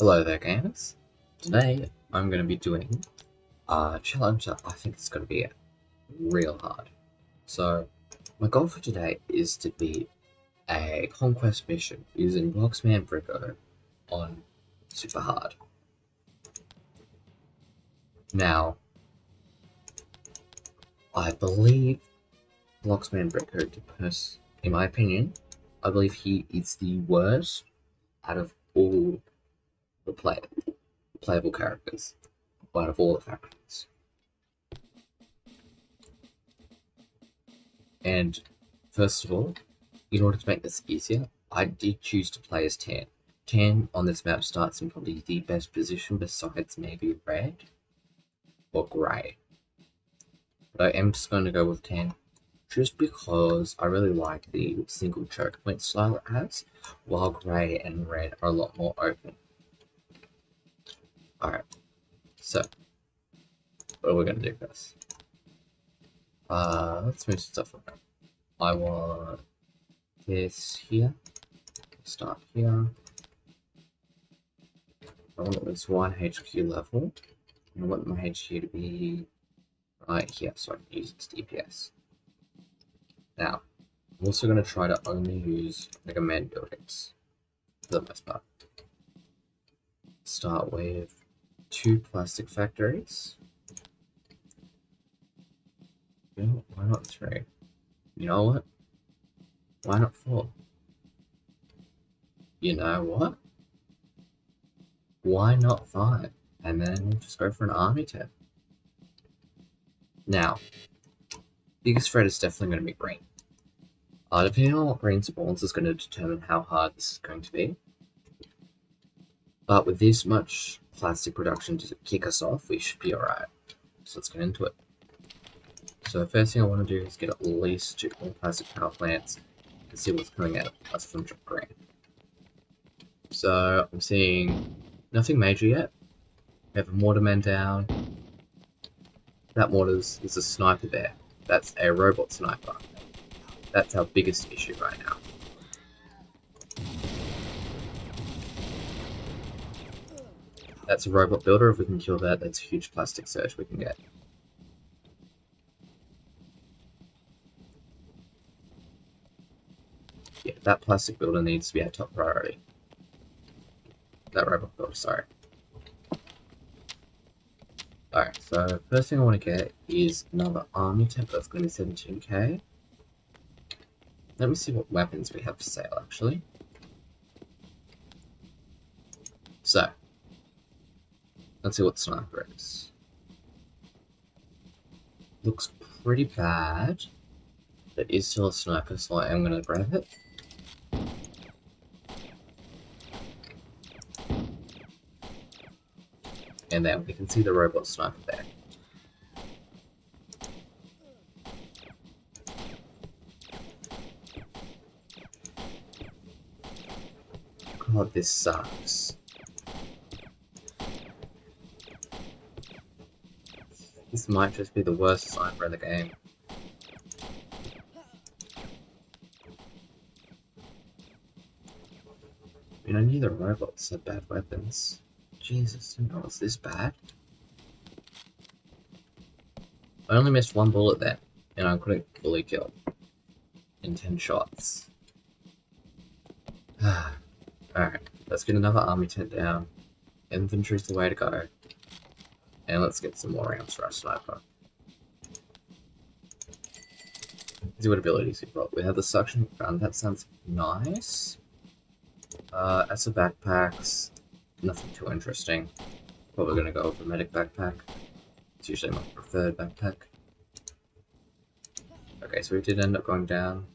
Hello there, gamers. Today I'm going to be doing a challenge that I think is going to be real hard. So, my goal for today is to beat a conquest mission using Bloxman Brico on super hard. Now, I believe Bloxman Brico, in my opinion, I believe he is the worst out of all the playable characters, out of all the factions. And first of all, in order to make this easier, I did choose to play as Tan. Tan on this map starts in probably the best position besides maybe red or grey. But I am just going to go with Tan just because I really like the single choke point style it has, while grey and red are a lot more open. Alright, so what are we going to do first? Let's move stuff around. I want this here. Start here. I want at least one HQ level. I want my HQ to be right here, so I can use its DPS. Now, I'm also going to try to only use recommend buildings for the most part. Start with 2 plastic factories. You know, why not 3? You know what? Why not 4? You know what? Why not 5? And then we'll just go for an army tab. Now, biggest threat is definitely going to be green. Depending on what green spawns is going to determine how hard this is going to be. But with this much plastic production to kick us off, we should be alright. So let's get into it. So the first thing I want to do is get at least 2 more plastic power plants and see what's coming out of us from green. So I'm seeing nothing major yet. We have a mortarman down. That mortar's is a sniper there. That's a robot sniper. That's our biggest issue right now. That's a robot builder. If we can kill that, that's a huge plastic surge we can get. Yeah, that plastic builder needs to be our top priority. That robot builder, sorry. Alright, so first thing I want to get is another army temp that's going to be 17k. Let me see what weapons we have for sale, actually. So, let's see what sniper is. Looks pretty bad. It is still a sniper, so I am going to grab it. And then we can see the robot sniper there. God, this sucks. This might just be the worst sniper in the game. I mean, I knew the robots had bad weapons. Jesus, didn't know it was this bad. I only missed 1 bullet there, and I couldn't fully kill in 10 shots. Alright, let's get another army tent down. Infantry's the way to go. And let's get some more rounds for our sniper. See what abilities we've got. We have the suction gun, that sounds nice. As for backpacks, nothing too interesting. Probably gonna go with a medic backpack. It's usually my preferred backpack. Okay, so we did end up going down.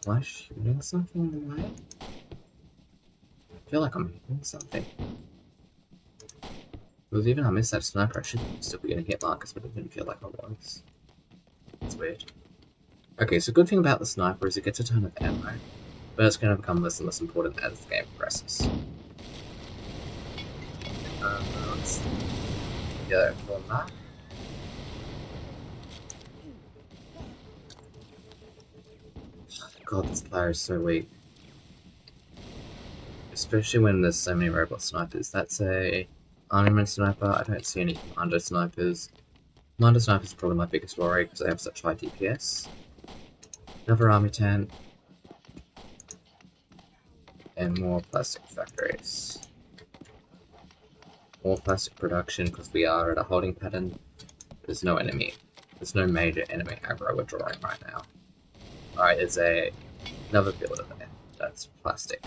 Am I shooting something in the way? I feel like I'm hitting something. Because even if I missed that sniper, I should still be getting hit markers, but it didn't feel like I was. It's weird. Okay, so good thing about the sniper is it gets a ton of ammo. but it's going to become less and less important as the game progresses. Let's go for that. God, this player is so weak. Especially when there's so many robot snipers. That's a armament sniper. I don't see any commando snipers. Commando snipers is probably my biggest worry because they have such high DPS. Another army tank. And more plastic factories. More plastic production because we are at a holding pattern. There's no enemy. There's no major enemy aggro we're drawing right now. Alright, there's another builder there. That's plastic.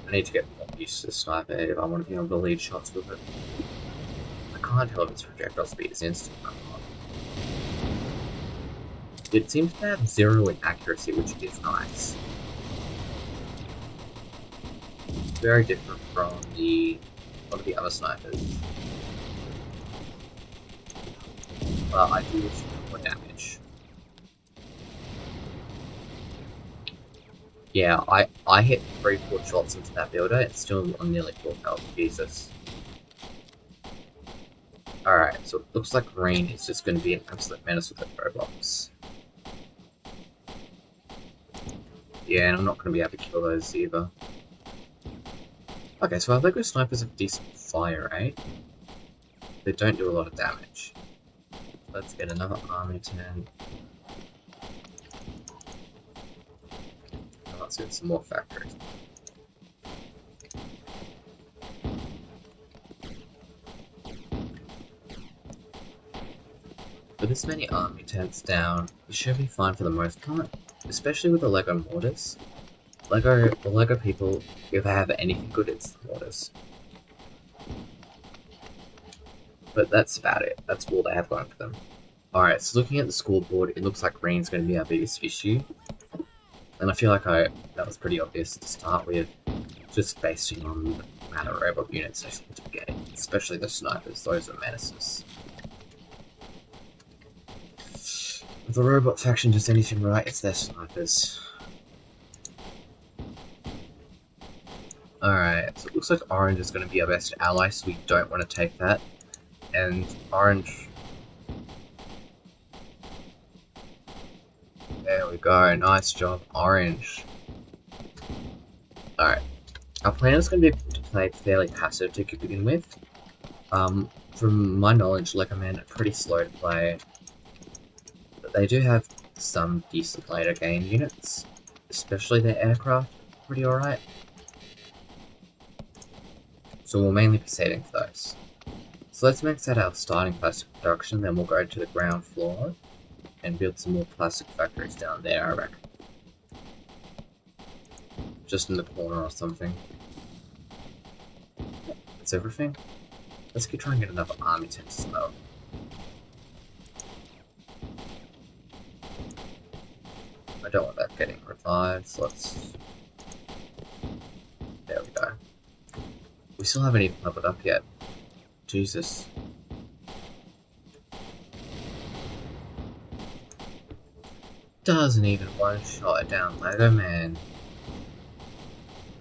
I need to get more used to the sniper if I want to be able to lead shots with it. I can't tell if its projectile speed is instant or not. It seems to have 0 in accuracy, which is nice. Very different from a lot of the other snipers. But I do wish more damage. Yeah, I hit 3-4 shots into that builder, it's still on nearly full health, Jesus. Alright, so it looks like green is just going to be an absolute menace with the robots. Yeah, and I'm not going to be able to kill those either. Okay, so our Lego snipers have decent fire rate. They don't do a lot of damage. Let's get another army tank. Let's get some more factories. With this many army tanks down, we should be fine for the most part, especially with the Lego mortars. The Lego people, if they have anything good, it's the mortars. But that's about it. That's all they have going for them. Alright, so looking at the scoreboard, it looks like green's going to be our biggest issue. And I feel like that was pretty obvious to start with, just based on the amount of robot units I seem to be getting, especially the snipers, those are menaces. If the robot faction does anything right, it's their snipers. Alright, so it looks like orange is going to be our best ally, so we don't want to take that. And orange... There we go, nice job, orange. Alright, our plan is going to be to play fairly passive to begin with. From my knowledge, Lego Men are pretty slow to play. But they do have some decent later game units, especially their aircraft, pretty alright. So we'll mainly be saving for those. So let's max out our starting plastic production, then we'll go to the ground floor and build some more plastic factories down there, I reckon. Just in the corner or something. That's everything. Let's try and get another army tent as well. I don't want that getting revived, so let's... There we go. We still haven't even leveled up yet. Jesus. Doesn't even one-shot it down, Lego Man.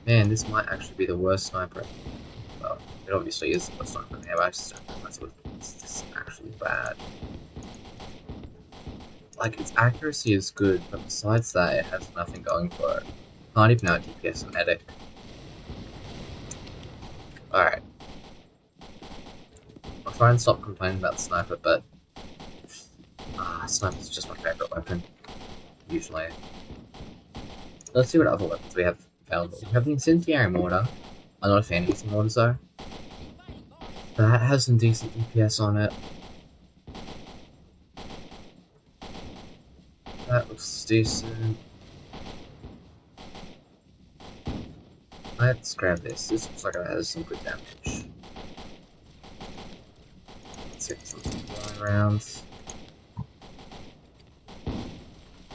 Man, this might actually be the worst sniper. Well, it obviously is the worst sniper ever, I just don't think that's what it's actually bad. Like, its accuracy is good, but besides that, it has nothing going for it. Can't even out DPS a medic. Alright. I'll try and stop complaining about the sniper, but... sniper's just my favourite weapon. Usually. Let's see what other weapons we have available. We have the incendiary mortar. I'm not a fan of using mortars though. That has some decent DPS on it. That looks decent. Let's grab this. This looks like it has some good damage. Let's get some flying rounds.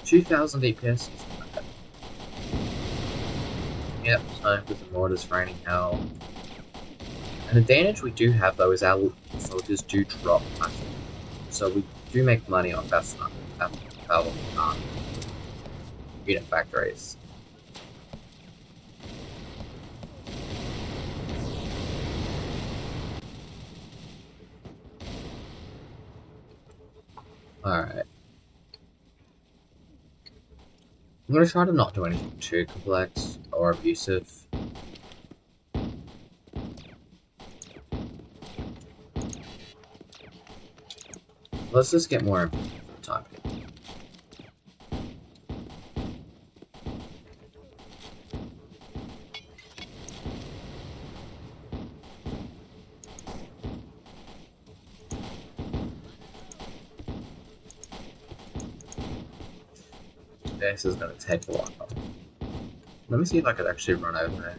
2000 DPS is not bad. Yep, snipers and mortars raining hell. And the advantage we do have though is our soldiers do drop plastic. So we do make money on best unit factories. Alright. I'm gonna try to not do anything too complex or abusive. Let's just get more info for the time being. This is gonna take a while. Let me see if I could actually run over there.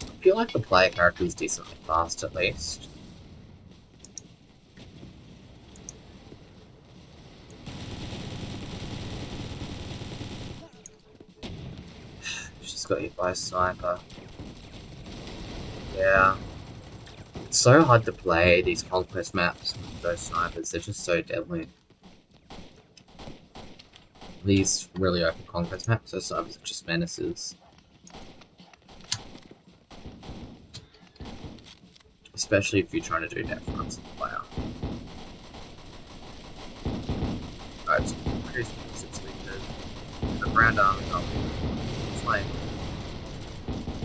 I feel like the player character is decently fast at least. She's got hit by a sniper. Yeah. It's so hard to play these conquest maps with those snipers, they're just so deadly. These really open conquest maps, those snipers are just menaces. Especially if you're trying to do net fronts in the player. Alright, so increase 6 meters. The ground army flame.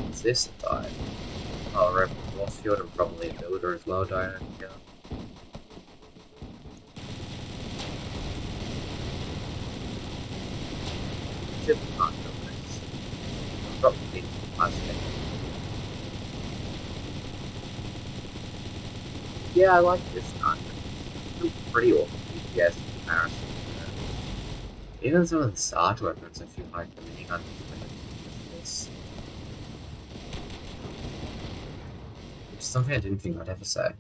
What's this guy? Oh, Rebel Warfield and probably a builder as well, don't you? Ship can't build this. Probably plastic. Yeah, I like this gun. It's pretty awful DPS in comparison. Even some of the Sarge weapons, I feel like the minigun this. Which is something I didn't think I'd ever say.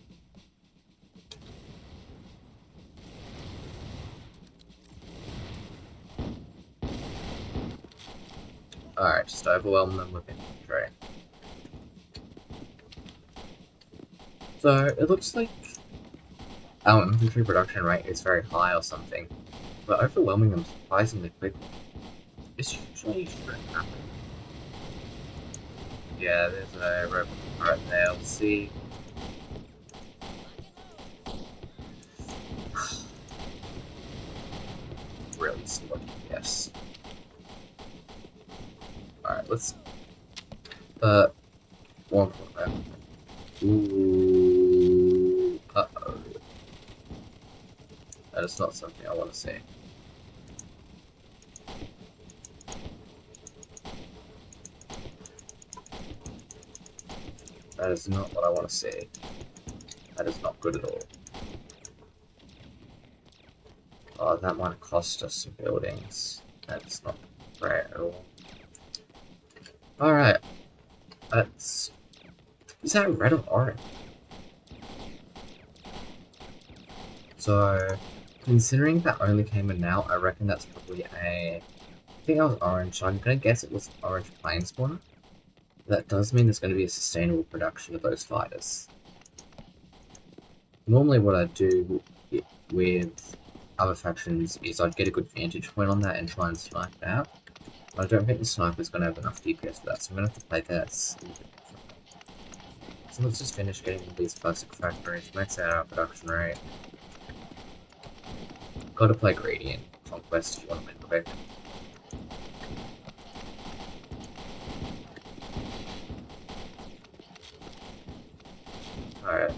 Alright, just overwhelm them with infantry. So, it looks like our infantry production rate is very high or something. But overwhelming them surprisingly quickly. This usually shouldn't happen. Yeah, there's a robot right there, let's see. Really slow, yes. Alright, let's... one for that. Ooh... Uh-oh. That is not something I want to see. That is not what I want to see. That is not good at all. Oh, that might cost us some buildings. That's not great at all. Alright. That's... Is that red or orange? So, considering that only came in now, I reckon that's probably a... I think that was orange, so I'm gonna guess it was orange plane spawner. That does mean there's going to be a sustainable production of those fighters. Normally what I do with other factions is I'd get a good vantage point on that and try and snipe it out. But I don't think the sniper's going to have enough DPS for that, so I'm going to have to play this. So let's just finish getting these classic factories, max out our production rate. Gotta play greedy in conquest if you want to win quick. Alright.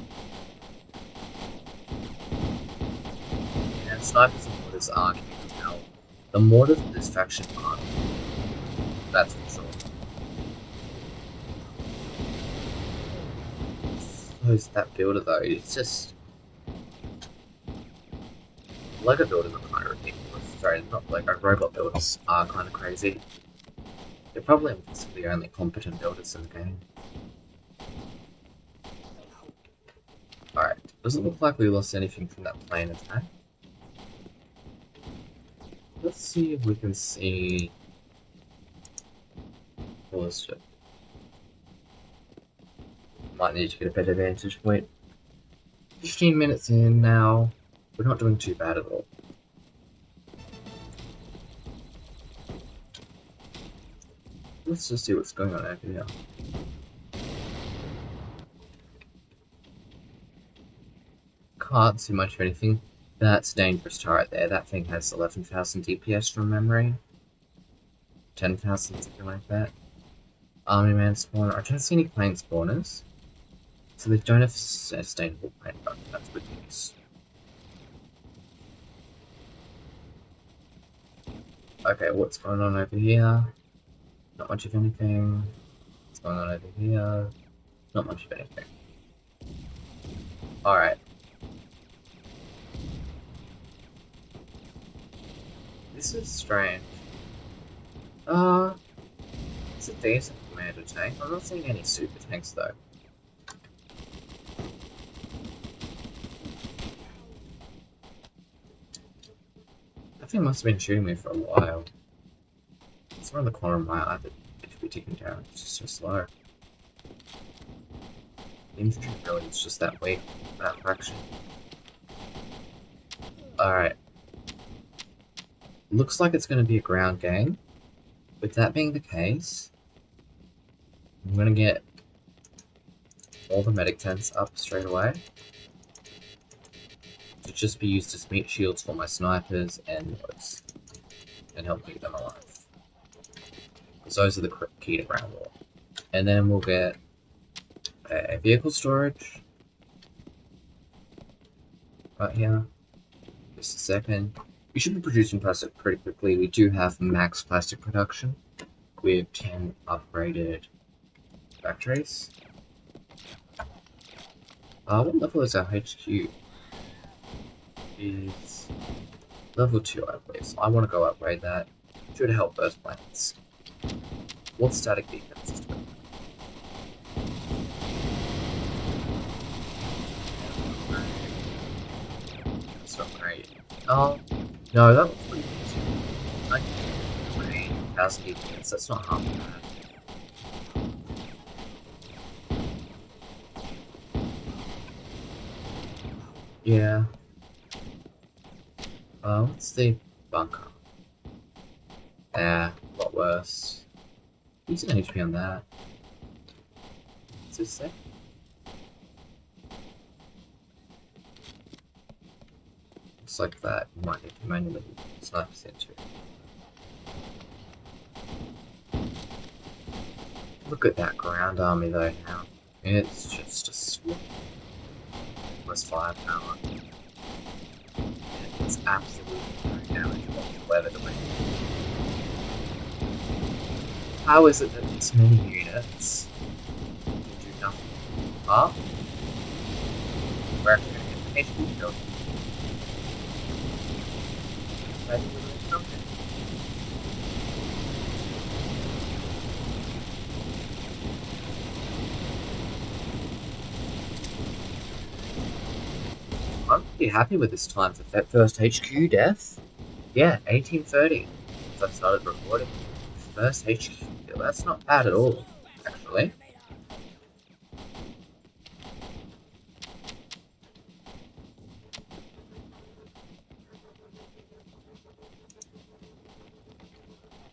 And snipers and mortars are going to be hell. The mortars of this faction aren't. That's for sure. Who's that builder though? It's just... Lego builders are kind of ridiculous. Sorry, not Lego, robot builders are kind of crazy. They're probably the only competent builders in the game. Alright, doesn't look like we lost anything from that plane attack. Let's see if we can see... What was it? Might need to get a better vantage point. 15 minutes in now. We're not doing too bad at all. Let's just see what's going on over here. Can't see much of anything. That's a dangerous turret there. That thing has 11,000 DPS from memory. 10,000, something like that. Army man spawner. I don't see any plane spawners. So they don't have sustainable plane production. That's good news. Okay, what's going on over here? Not much of anything. What's going on over here? Not much of anything. Alright. This is strange. It's a decent commander tank. I'm not seeing any super tanks though. That thing must have been shooting me for a while. It's around the corner of my eye that it should be ticking down. It's just so slow. The infantry really is just that weak, that fraction. Alright. Looks like it's going to be a ground game. With that being the case, I'm going to get all the medic tents up straight away. To just be used as meat shields for my snipers and woods. And help keep them alive. Because those are the key to ground war. And then we'll get a vehicle storage. Right here. Just a second. We should be producing plastic pretty quickly. We do have max plastic production with 10 upgraded factories. What level is our HQ? It's level 2, I believe. So I want to go upgrade that. Should help those planets. What static defense is doing? That's not great. Oh, no, that was pretty easy. I can do 1,000 defense, that's not half bad. Yeah. What's the bunker? Yeah, a lot worse. Use an HP on that. What's this say? Looks like that you might need to manually snipe into. Look at that ground army though now. It's just a swamp. Plus firepower. It's absolutely no damage whatsoever to me. How is it that this many units do nothing? Huh? We're actually going to get the HP killed. Maybe we're doing something. I'm pretty happy with this time for that first HQ death. Yeah, 1830. Since I started recording. First HQ kill. That's not bad at all, actually.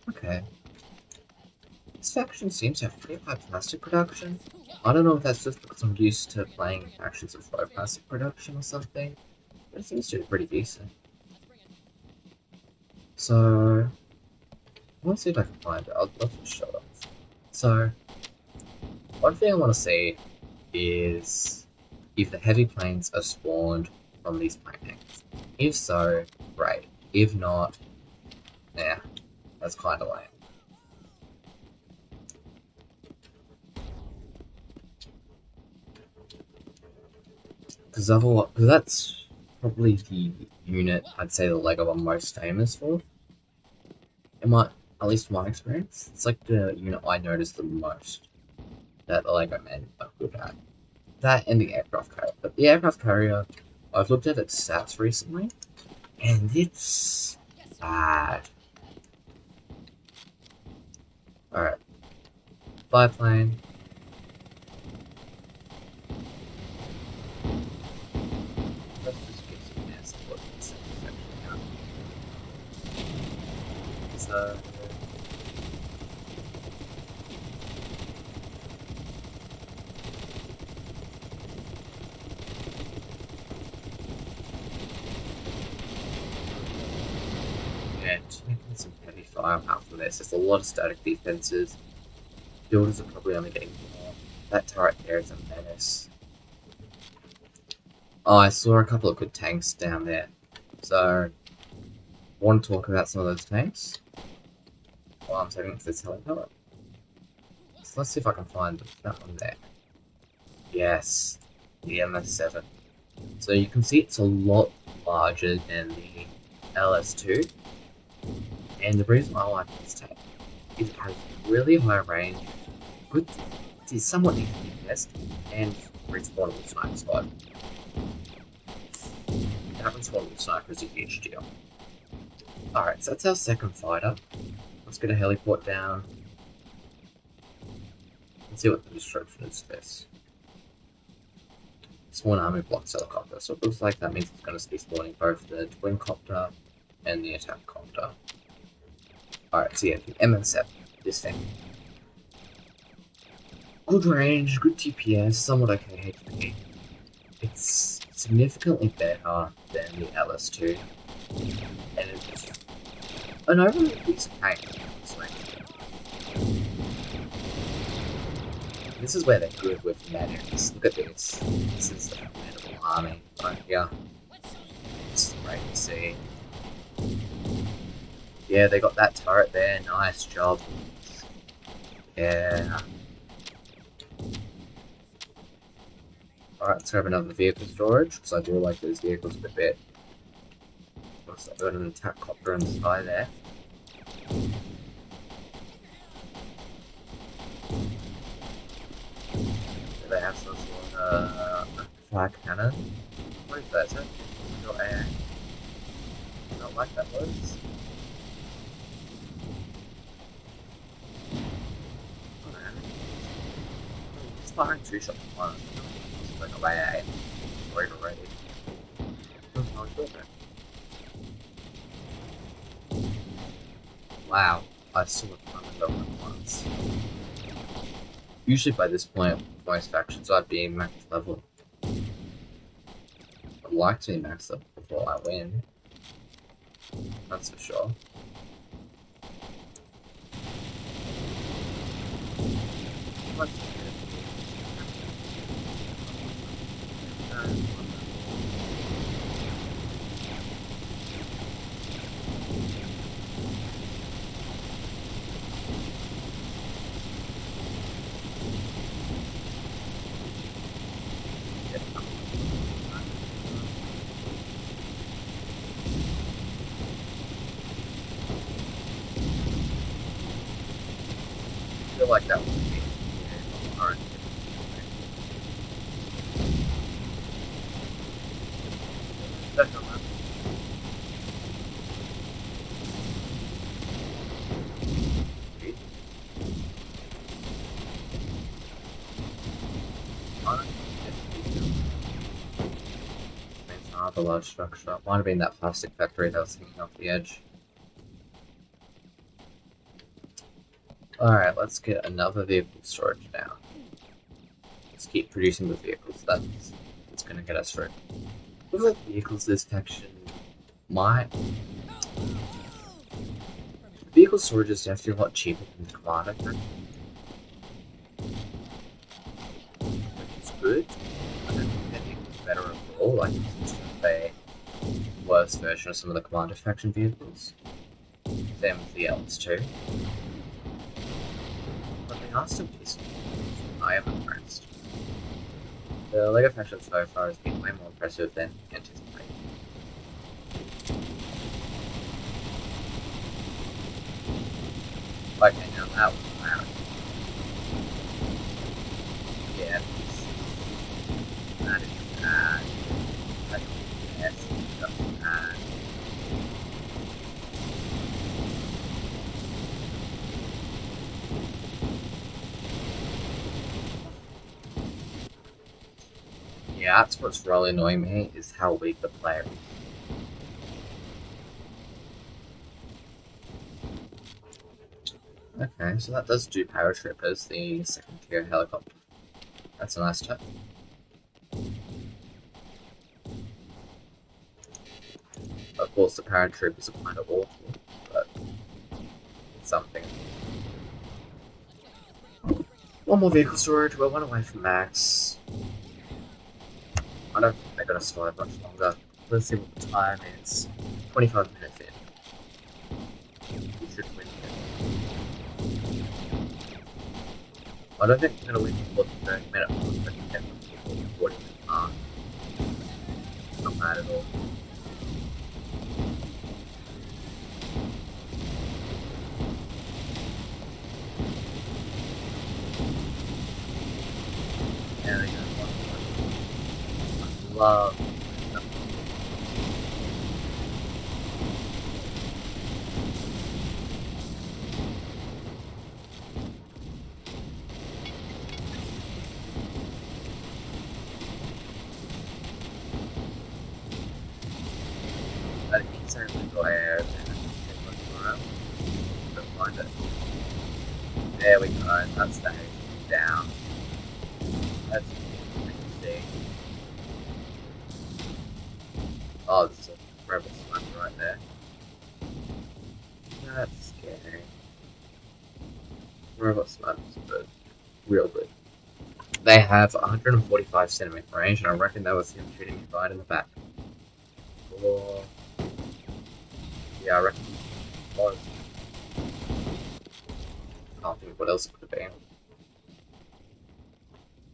Okay. This faction seems to have pretty high plastic production. I don't know if that's just because I'm used to playing factions with low plastic production or something, but it seems to be pretty decent. So, let's see if I can find it. I'll just show it. So, one thing I want to see is if the heavy planes are spawned from these plane tanks. If so, great. If not, nah, that's kind of lame. Because that's probably the unit I'd say the LEGO are most famous for. At least in my experience, it's like the unit I noticed the most that the LEGO men are good at. That and the aircraft carrier. But the aircraft carrier, I've looked at its stats recently, and it's bad. Alright. Biplane. So yeah, taking some heavy fire apart from this. There's a lot of static defenses. Builders are probably only getting more. That turret there is a menace. Oh, I saw a couple of good tanks down there. So, want to talk about some of those tanks? Well, I'm saving for this helicopter. So let's see if I can find that one there. Yes, the MS7. So you can see it's a lot larger than the LS2. And the reason I like this tank is it has really high range, good, it's somewhat easy to test, and respawnable sniper squad. Having spawnable sniper is a huge deal. Alright, so that's our second fighter. Let's get a heliport down. Let's see what the description is for this. Spawn army blocks helicopter. So it looks like that means it's going to be spawning both the twin copter and the attack copter. Alright, so yeah, the MS7, this thing. Good range, good TPS, somewhat okay HP. It's significantly better than the LS2. And it's an overall decent tank, honestly. This is where they're good with medics. Look at this. This is the formidable army right here. This is great to see. Yeah, they got that turret there. Nice job. Yeah. Alright, let's grab another vehicle storage, because I do like those vehicles a bit. Looks like got an attack copter in the sky there. Do they have some sort of flag cannon? What is that? Is that your AA? I don't like that words. It's firing 2 shots at once. It's like a AA. Great already. Wow, I saw it coming over once. Usually by this point, with most factions, I'd be max level. I'd like to be max level before I win. That's for sure. I feel like that would be hard. The large structure. Might have been that plastic factory that was hanging off the edge. Alright, let's get another vehicle storage now. Let's keep producing the vehicles. That's gonna get us through. With the vehicles, this faction might. Vehicle storage is definitely a lot cheaper than the Commander faction. It's good. I don't think it's better overall. Like, it's a worse version of some of the Commander faction vehicles. Same with the LS2. But they are still decent. I am impressed. The LEGO faction so far has been way more impressive than anticipated. Okay, now that was loud. Yeah, that is bad. That is yes, that's bad. Yeah, that's what's really annoying me, is how weak the player is. Okay, so that does do paratroopers, the second tier helicopter. That's a nice touch. Of course, the paratroopers are kind of awful, but it's something. One more vehicle storage, we're one away from max. I don't think they're going to survive much longer. Let's see what the time is. 25 minutes in. We should win here. I don't think we're going to win before the 30-minute mark, but definitely before the 40-minute mark. Not bad at all. Yeah, they go. I love that. I think it's only got air and looking around. But find it. There we go, that's the HP down. That's interesting. Oh, there's a rebel sniper right there. That's scary. Robot snipers are good. Real good. They have 145 centimeter range, and I reckon that was him shooting me right in the back. Or... yeah, I reckon it was. I can't think what else it could have been.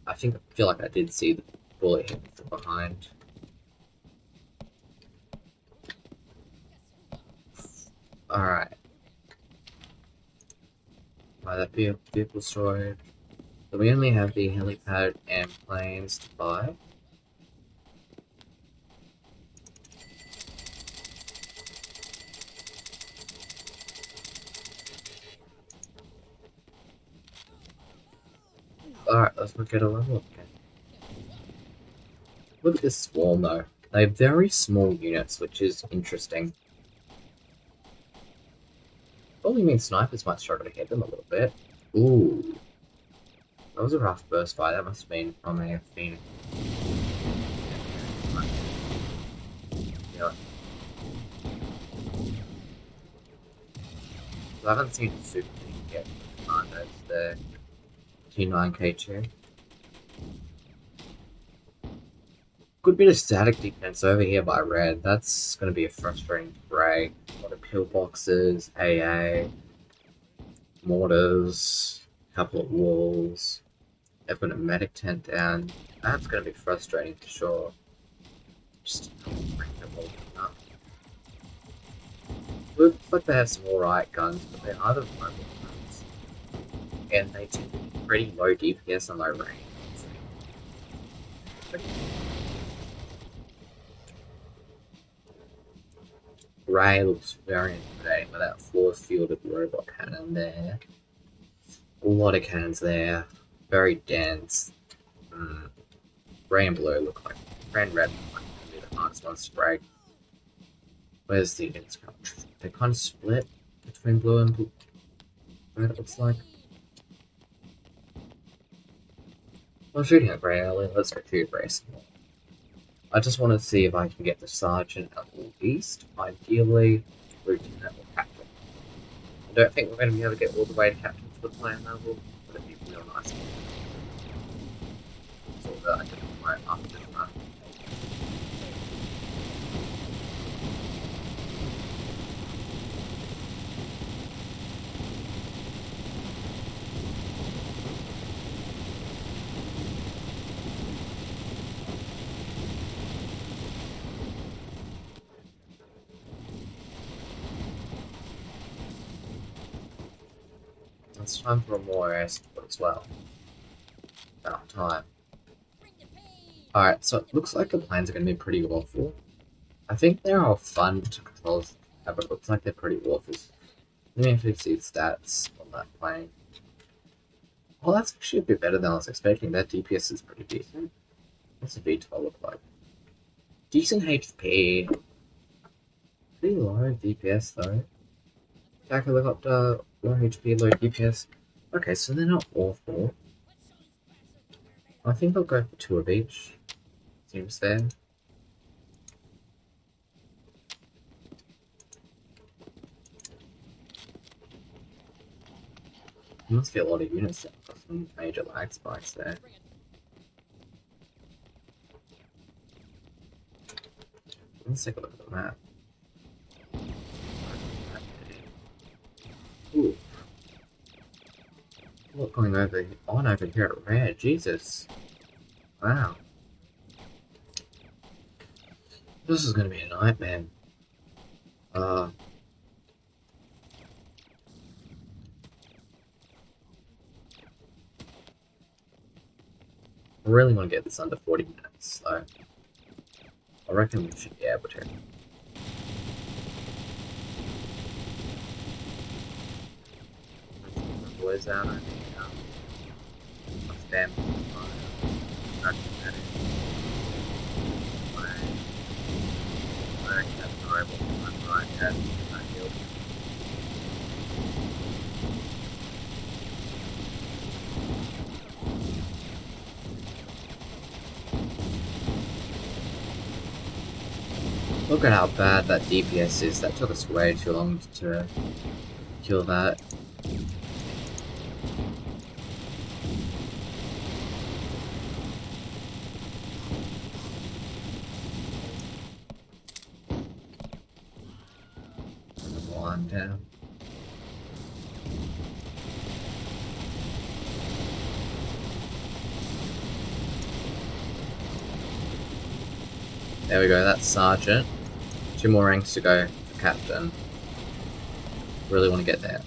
I feel like I did see the bullet hit from behind. Alright. That vehicle storage. So we only have the helipad and planes to buy. Alright, let's look at a level up again. Look at this swarm though. They're very small units, which is interesting. Probably means snipers might struggle to hit them a little bit. Ooh. That was a rough burst fire. That must have been from a Phoenix. Yeah. I haven't seen a super thing yet. Commandos there. T9K2. Good bit of static defense over here by red. That's going to be a frustrating break. A lot of pillboxes, AA, mortars, a couple of walls. They've got a medic tent down. That's going to be frustrating for sure. Just bring them all up. Looks like they have some alright guns, but they're either mobile guns. And they tend to be pretty low DPS and low range. Ray looks very intimidating with that force-fielded robot cannon there. A lot of cannons there. Very dense. Ray and blue look like... Ray and red look like they're the hardest ones to break. Where's the Instagram? They kind of split between blue and blue. Red, it looks like. I'm shooting at Ray early. Let's go to Ray some more. I just want to see if I can get the sergeant at least, ideally, lieutenant or captain. I don't think we're going to be able to get all the way to captain for the plan level, but it'd be real nice. So that I can do my after run. It's time for a more air support as well. About time. Alright, so it looks like the planes are going to be pretty awful. I think they're all fun to control, but it looks like they're pretty awful. Let me actually see the stats on that plane. Oh, that's actually a bit better than I was expecting. That DPS is pretty decent. What's the V12 look like? Decent HP. Pretty low DPS though. Attack helicopter, Low HP, low DPS. Okay, so they're not awful. I think I'll go for 2 of each. Seems fair. You must get a lot of units there. Got some major lag spikes there. Let's take a look at the map. Ooh. What's going on over here at Red? Jesus. Wow. This is gonna be a nightmare. I really want to get this under 40 minutes, so I reckon we should be able to. Boys out, I think, a spam I reckon that's the robot I'm right at that hill. Look at how bad that DPS is. That took us way too long to kill that. One down. There we go, that's Sergeant. 2 more ranks to go for Captain. Really want to get there.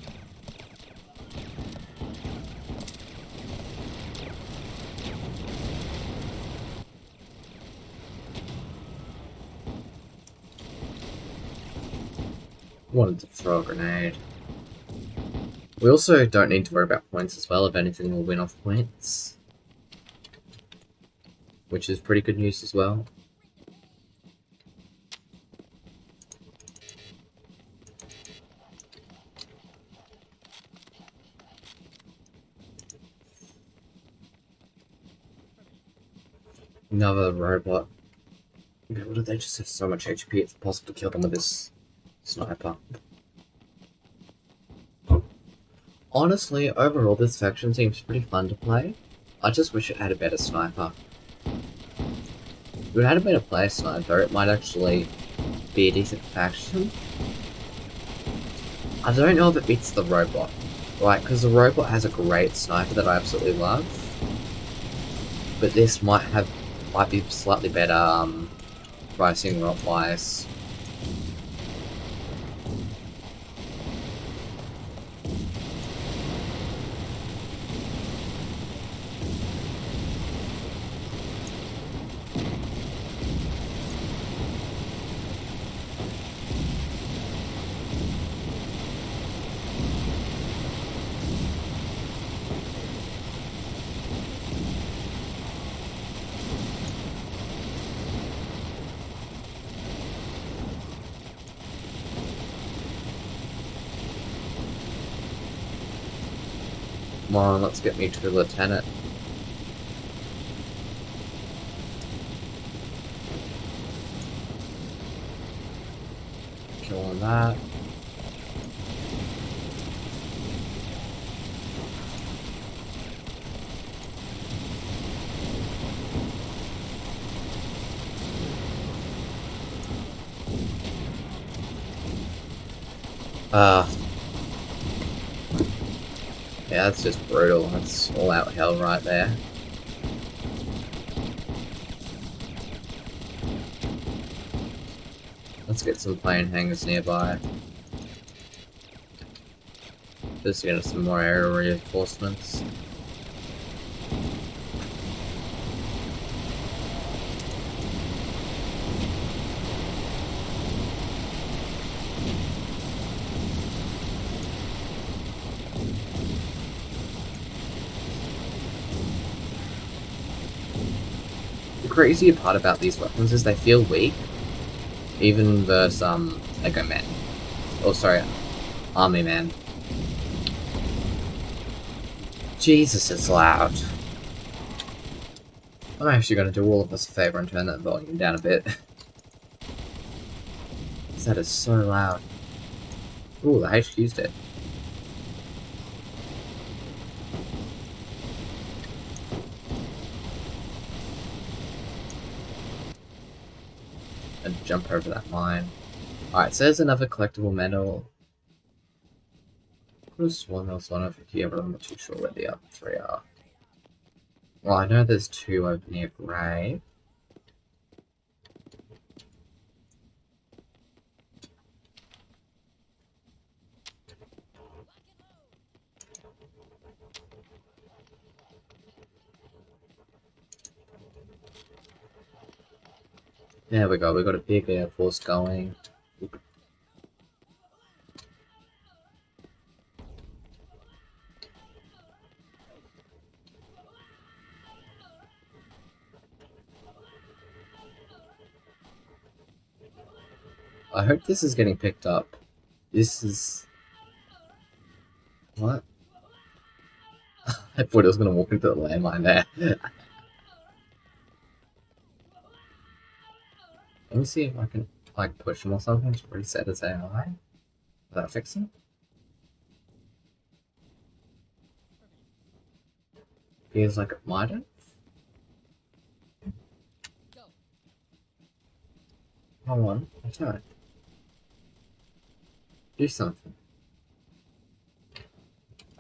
Wanted to throw a grenade. We also don't need to worry about points as well. If anything, we'll win off points. Which is pretty good news as well. Another robot. What do they just have so much HP? It's possible to kill them with this sniper. Honestly, overall this faction seems pretty fun to play. I just wish it had a better sniper. If it had a better player sniper, it might actually be a decent faction. I don't know if it beats the robot, right? Because the robot has a great sniper that I absolutely love. But this might be slightly better pricing wise. Come on, let's get me to Lieutenant. Killing that. Yeah, that's just brutal. That's all out hell right there. Let's get some plane hangars nearby. Just get some more aerial reinforcements. The crazier part about these weapons is they feel weak, even versus Echo Man. Oh, sorry, Army Man. Jesus, it's loud. I'm actually going to do all of us a favour and turn that volume down a bit. That is so loud. Ooh, the HQ's dead. And jump over that mine. Alright, so there's another collectible medal. There's one else one over here, but I'm not too sure where the other three are. Well, I know there's two over near Grave. There we go, we got a big air force going. I hope this is getting picked up. This is... What? I thought it was going to walk into the landmine there. Let me see if I can, like, push him or something to reset his AI. Will that fix him? Feels like it might have. Hold on, okay. Do something.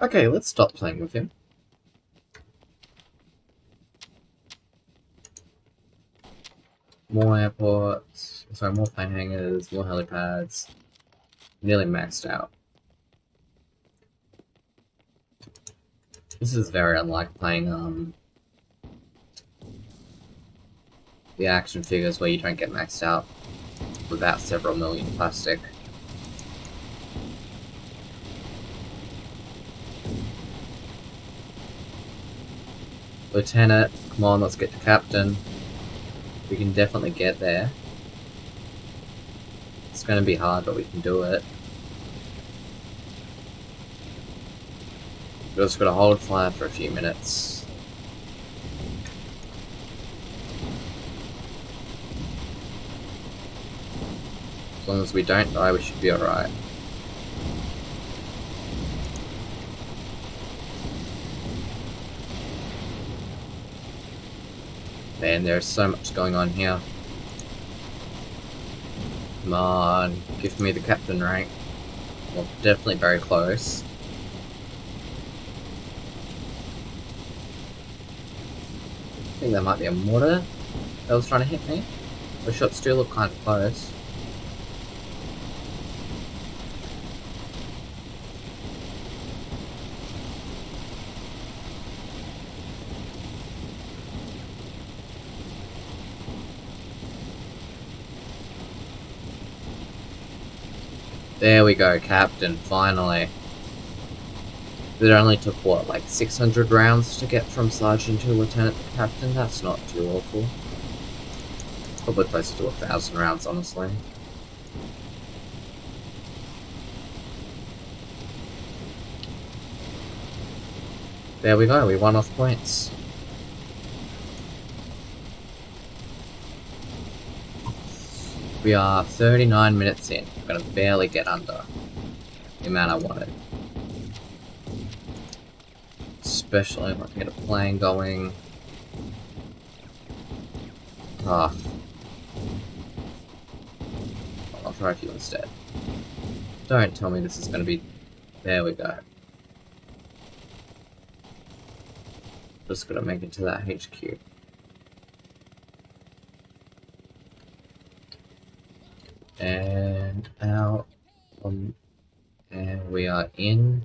Okay, let's stop playing with him. More airports, sorry, more plane hangars, more helipads. Nearly maxed out. This is very unlike playing the action figures where you don't get maxed out without several million plastic. Lieutenant, come on, let's get to Captain. We can definitely get there. It's going to be hard, but we can do it. We're just going to hold fire for a few minutes. As long as we don't die, we should be alright. Man, there's so much going on here. Come on, give me the captain rank. Well, definitely very close. I think that might be a mortar that was trying to hit me. The shots do look kind of close. There we go, Captain, finally. It only took, what, like 600 rounds to get from Sergeant to Lieutenant to Captain? That's not too awful. Probably closer to 1,000 rounds, honestly. There we go, we won off points. We are 39 minutes in. We're gonna barely get under the amount I wanted. Especially if I can get a plane going. Ah. I'll try a few instead. Don't tell me this is gonna be... There we go. Just gotta make it to that HQ. And out. And we are in.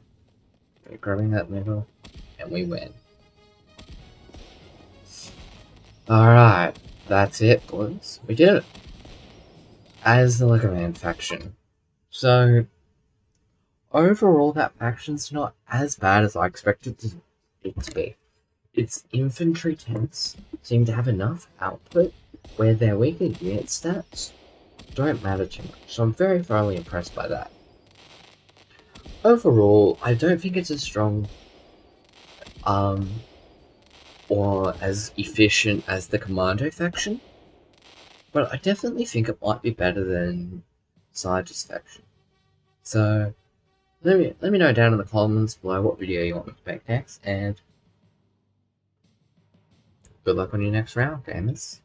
We're grabbing that middle. And we win. Alright. That's it, boys. We did it. As the Lego Man faction. So, overall, that faction's not as bad as I expected it to be. Its infantry tanks seem to have enough output where their weaker unit stats don't matter too much, so I'm very thoroughly impressed by that. Overall, I don't think it's as strong. or as efficient as the Commando faction, but I definitely think it might be better than Sarge's faction. So let me know down in the comments below what video you want me to make next, and good luck on your next round, gamers.